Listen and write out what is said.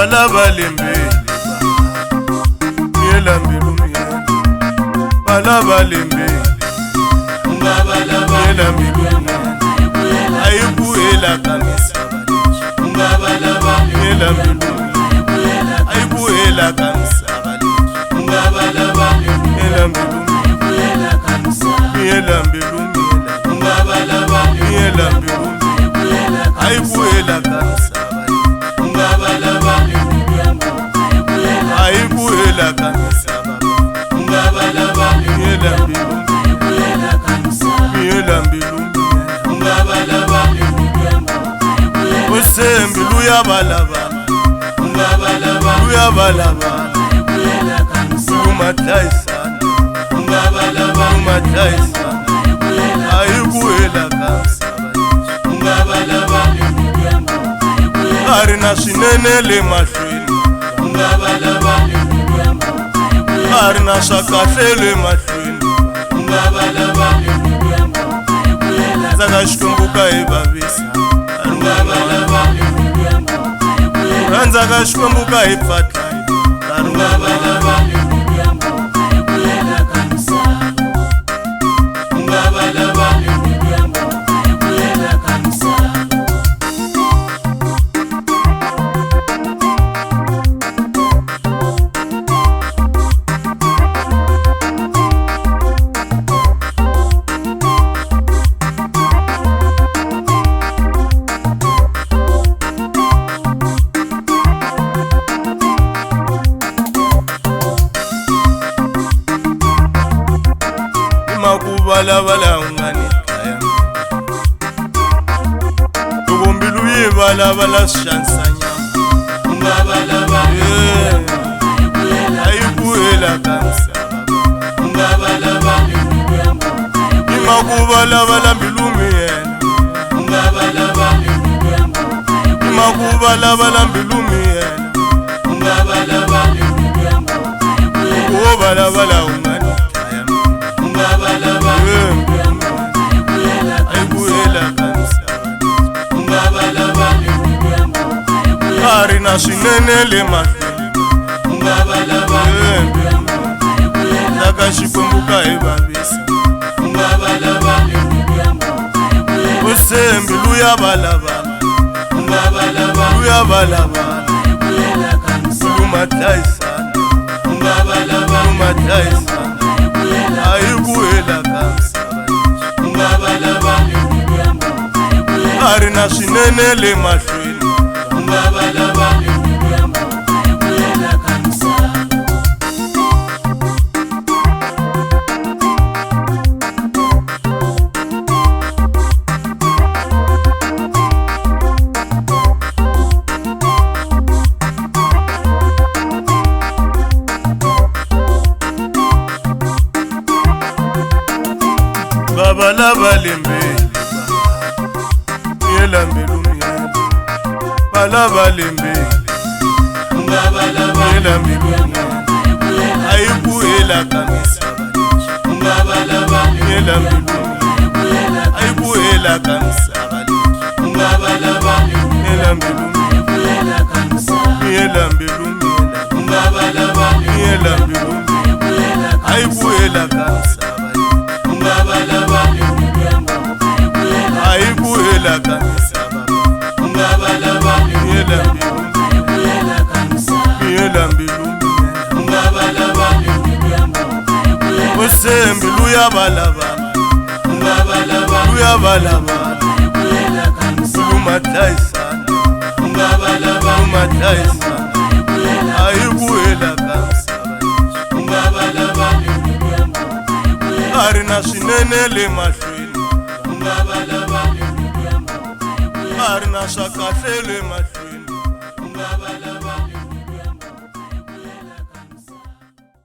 Balaba lembe Miela mbilumia Balaba lembe Miela mbilumia Aibu ela kamisa Miela mbilumia Aibu ela kamisa Miela mbilumia Miela mbilumia Miela mbilumia Aibu ela kamisa Aibu ela kamisa Miela mbilumia Miela mbilumia Osembi luya balaba Luya balaba Luma taisa Luma taisa Aibu ela kamisa Arina sinene le mashwini Arina shakahle le mashwini Zaka shikumbuka ibabisa Ranzaka shikumbuka ipatla Balabala ungani kaya Tugumbilu ye balabala shansanya Aibu ela kamisa Imaku balabala mbilumi yena Imaku balabala mbilumi yena Ugo balabala ungani Aibu ela kamisa Arina sinene le mashwini Zaka shikumbuka ibabisa Osembi luya balaba Luya balaba Luma taisa Luma taisa Aibu ela kamisa Arina sinene le mashwini Balaba lembe Miela mbilumia Balaba lembe Miela mbilumia Aibu ela kamisa Miela mbilumia Aibu ela kamisa Miela mbilumia Miela mbilumia Miela mbilumia Aibu ela kamisa Aibu ela kamisa Miela mbilumia Miela mbilumia Osembi luya balaba Luya balaba Luma taisa Luma taisa Aibu ela kamisa Arina sinene le mashwini Arina shakahle le mashwini